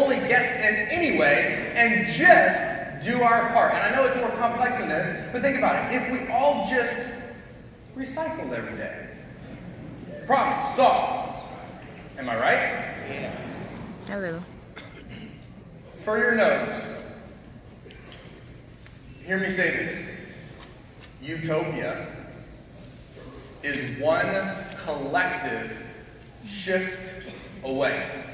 only guests in anyway and just do our part. And I know it's more complex than this, but think about it. If we all just recycled every day, problem solved. Am I right? Yeah. Hello. For your notes, hear me say this. Utopia is one collective shift away.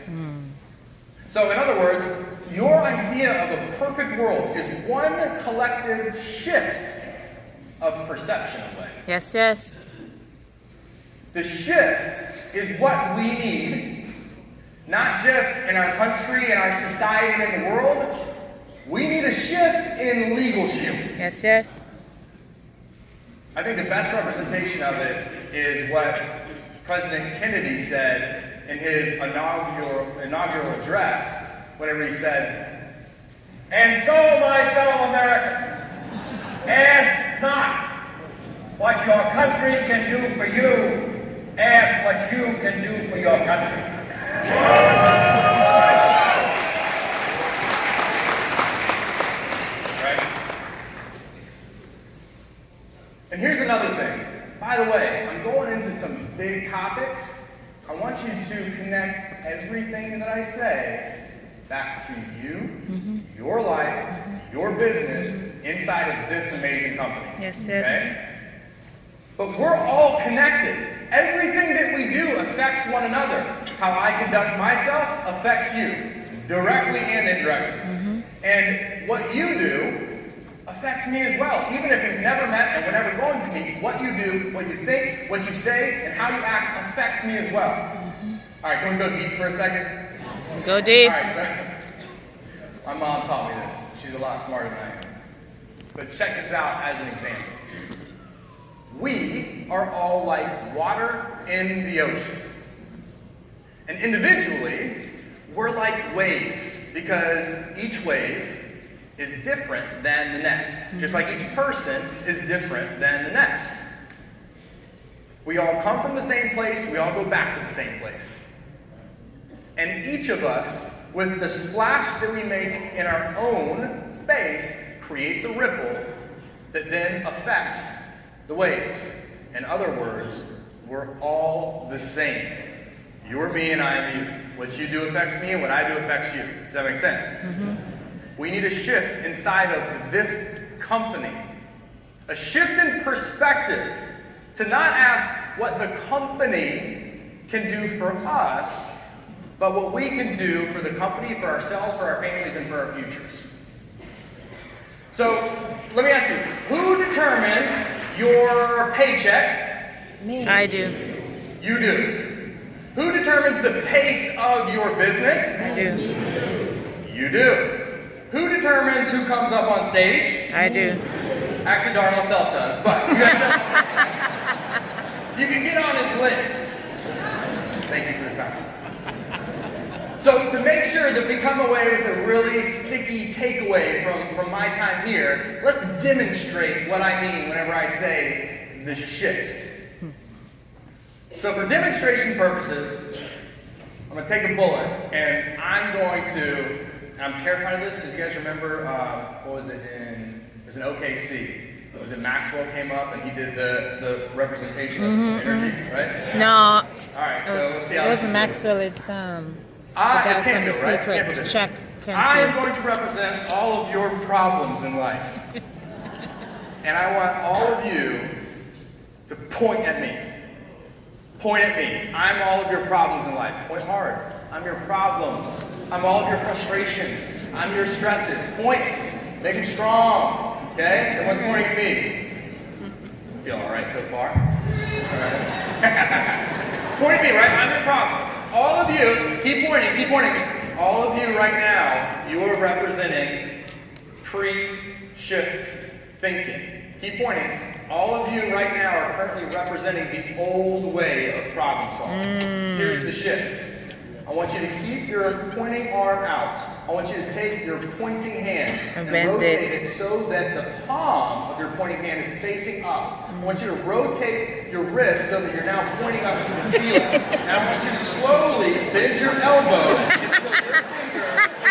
So in other words, your idea of a perfect world is one collective shift of perception away. Yes, yes. The shift is what we need, not just in our country, in our society, and in the world. We need a shift in legal shield. Yes, yes. I think the best representation of it is what President Kennedy said in his inaugural address, whenever he said, And so, my fellow Americans, ask not what your country can do for you, ask what you can do for your country. right? And here's another thing. By the way, I'm going into some big topics. I want you to connect everything that I say back to you, your life, your business, inside of this amazing company. Yes, yes. Okay? But we're all connected. Everything that we do affects one another. How I conduct myself affects you, directly and indirectly. And what you do affects me as well. Even if we've never met and we're never going to meet, what you do, what you think, what you say, and how you act affects me as well. All right, can we go deep for a second? Go deep. All right, so my mom taught me this. She's a lot smarter than I am. But check this out as an example. We are all like water in the ocean. And individually, we're like waves because each wave is different than the next. Just like each person is different than the next. We all come from the same place, we all go back to the same place. And each of us, with the splash that we make in our own space, creates a ripple that then affects the waves. In other words, we're all the same. You're me and I am you. What you do affects me and what I do affects you. Does that make sense? We need a shift inside of this company. A shift in perspective to not ask what the company can do for us, but what we can do for the company, for ourselves, for our families, and for our futures. So, let me ask you, who determines your paycheck? Me. I do. You do. Who determines the pace of your business? I do. You do. Who determines who comes up on stage? I do. Actually, Darnell Self does, but you guys know. You can get on his list. Thank you for the time. So to make sure that we come away with a really sticky takeaway from my time here, let's demonstrate what I mean whenever I say the shift. So for demonstration purposes, I'm going to take a bullet and I'm going to, and I'm terrified of this because you guys remember, what was it it was in OKC. Was it Maxwell came up and he did the representation of energy, right? No. All right, so let's see how It this wasn't Maxwell, it's the it's guy from The Canfield, right? Secret. Canfield. Chuck I am Canfield. going to represent all of your problems in life. And I want all of you to point at me. Point at me. I'm all of your problems in life. Point hard. I'm your problems. I'm all of your frustrations. I'm your stresses. Point. Make them strong. Okay? Everyone's pointing at me. Feel all right so far? All right. Point at me, right? I'm your problems. All of you, keep pointing, keep pointing. All of you right now, you are representing pre-shift thinking. Keep pointing. All of you right now are currently representing the old way of problem solving. Here's the shift. I want you to keep your pointing arm out. I want you to take your pointing hand and rotate it so that the palm of your pointing hand is facing up. I want you to rotate your wrist so that you're now pointing up to the ceiling. Now I want you to slowly bend your elbow until your finger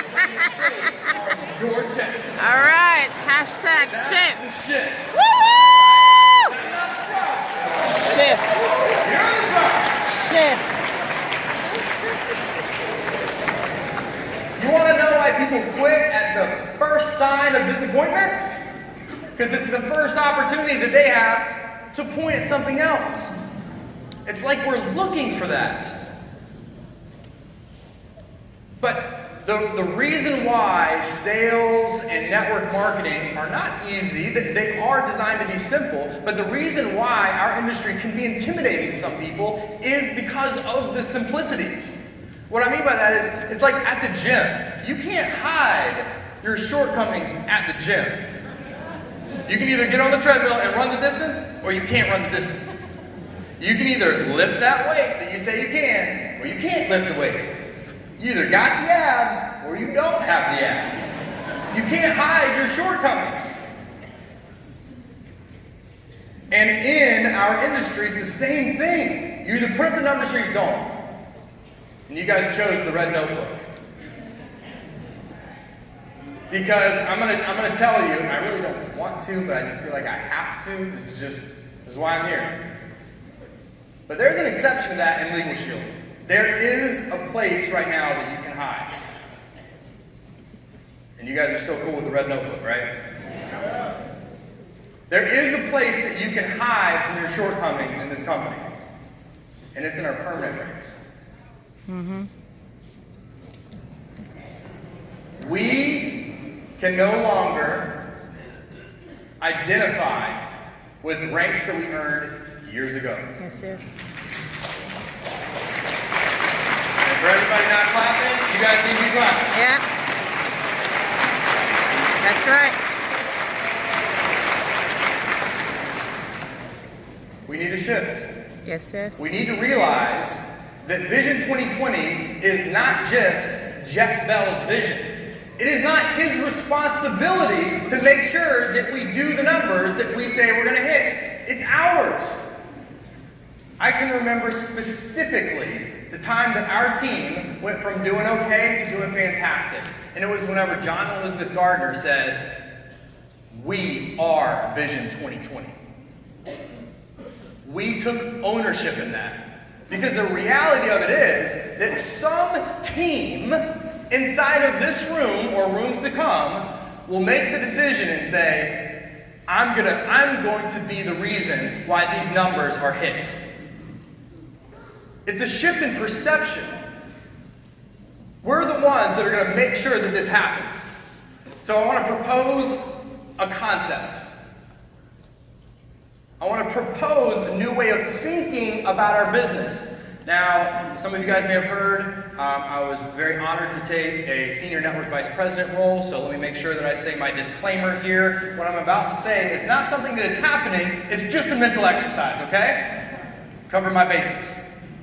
why people quit at the first sign of disappointment? Because it's the first opportunity that they have to point at something else. It's like we're looking for that. But the reason why sales and network marketing are not easy, they are designed to be simple, but the reason why our industry can be intimidating to some people is because of the simplicity. What I mean by that is, it's like at the gym. You can't hide your shortcomings at the gym. You can either get on the treadmill and run the distance, or you can't run the distance. You can either lift that weight that you say you can, or you can't lift the weight. You either got the abs, or you don't have the abs. You can't hide your shortcomings. And in our industry, it's the same thing. You either put up the numbers or you don't. And you guys chose the red notebook. Because I'm gonna tell you, and I really don't want to, but I just feel like I have to. This is why I'm here. But there's an exception to that in Legal Shield. There is a place right now that you can hide. And you guys are still cool with the red notebook, right? Yeah. There is a place that you can hide from your shortcomings in this company. And it's in our permanent ranks. Mm-hmm. We can no longer identify with ranks that we earned years ago. Yes, yes. And for everybody not clapping, you guys need to be clapping. Yeah. That's right. We need a shift. Yes, yes. We need to realize that Vision 2020 is not just Jeff Bell's vision. It is not his responsibility to make sure that we do the numbers that we say we're going to hit. It's ours. I can remember specifically the time that our team went from doing okay to doing fantastic. And it was whenever John and Elizabeth Gardner said, "We are Vision 2020." We took ownership in that. Because the reality of it is that some team inside of this room or rooms to come will make the decision and say, I'm going to be the reason why these numbers are hit. It's a shift in perception. We're the ones that are going to make sure that this happens. So I want to propose a concept. I want to propose a new way of thinking about our business. Now, some of you guys may have heard, I was very honored to take a senior network vice president role, so let me make sure that I say my disclaimer here. What I'm about to say is not something that is happening, it's just a mental exercise, okay? Cover my bases.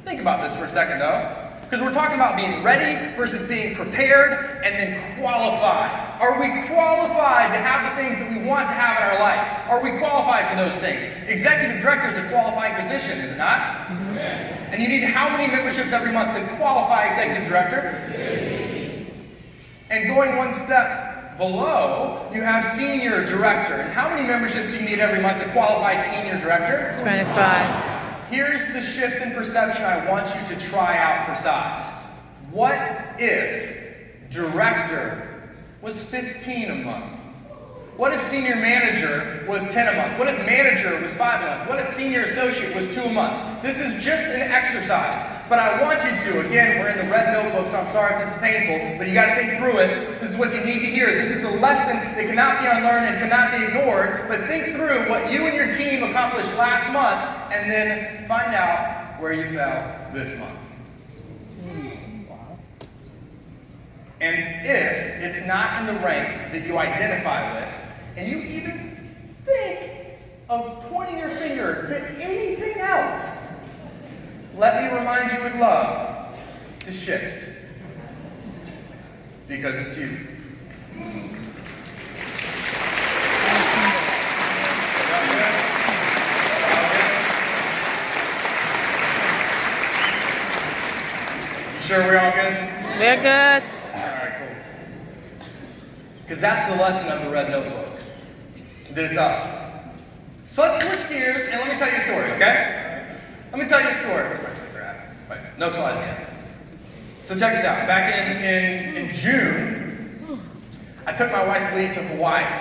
Think about this for a second, though. Because we're talking about being ready versus being prepared and then qualified. Are we qualified to have the things that we want to have in our life? Are we qualified for those things? Executive director is a qualifying position, is it not? Mm-hmm. And you need how many memberships every month to qualify executive director? And going one step below, you have senior director. And how many memberships do you need every month to qualify senior director? 25. Here's the shift in perception I want you to try out for size. What if director was 15 a month? What if senior manager was 10 a month? What if manager was 5 a month? What if senior associate was 2 a month? This is just an exercise, but I want you to, again, we're in the red notebook, so I'm sorry if this is painful, but you got to think through it. This is what you need to hear. This is a lesson that cannot be unlearned and cannot be ignored, but think through what you and your team accomplished last month, and then find out where you fell this month. And if it's not in the rank that you identify with, and you even think of pointing your finger to anything else, let me remind you with love to shift. Because it's you. You sure we're all good? We're good. Because that's the lesson of the red notebook. That it's us. So let's switch gears and let me tell you a story, okay? Let me tell you a story. Where's my clicker at? Wait, no slides yet. So check this out. Back in June, I took my wife Lee to Hawaii.